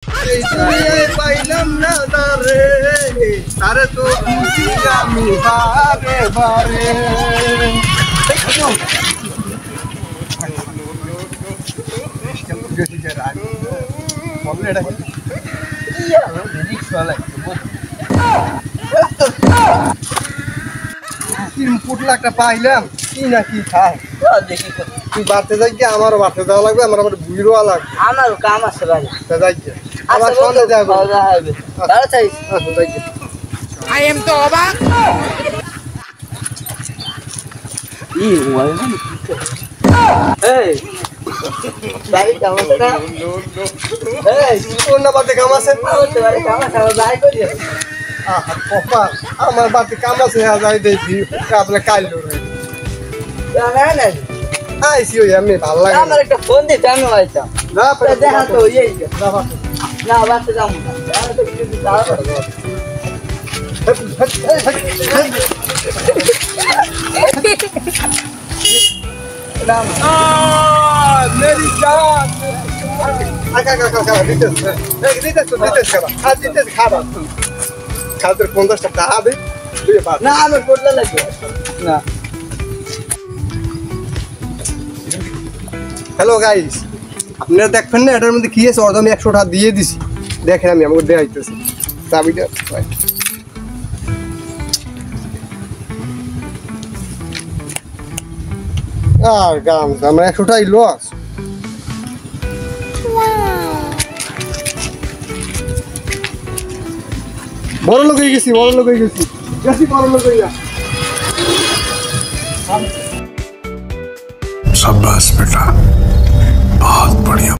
এই দুনিয়ায় পাইলাম না তারে, তারে তো খুঁজি আমি বারে বারে। পুটলাটা পাইলাম কি না কি খায় তুই বাড়তে যাই কি আমারও বাড়তে যাওয়া লাগবে, আমার আবার বুড়োয়া লাগবে। আমারও কাম আছে ভাই। যাই কি আমার সঙ্গে যাবো। I am তো অবাক। আমার বাড়িতে কাম আছে, আমার বাড়িতে কাম আছে, যাই দেখি আপনার কাল আইসি ওই এমনি ভালো লাগে। আমার একটা ফোন দিতে আমি হয়তো না দেখা তো এই না না বাড়তে যাবো না। मेरी जान খাদের 50 টাকা হবে না আমার পড়লে লাগবে না। হ্যালো গাইস, আপনারা দেখবেন না এটার মধ্যে কি আছে, অর্ধ আমি 100 টাকা দিয়ে দিছি। দেখেন আমি আমাকে দেখাইতেছি চাবিটা। আর গাম আমরা 100 টাকাই লস। বড় লোক হয়ে গেছি, বড় লোক হয়ে গেছি, বেশি বড় লোক হয়ে গেছি। शाबाश बेटा, बहुत बढ़िया।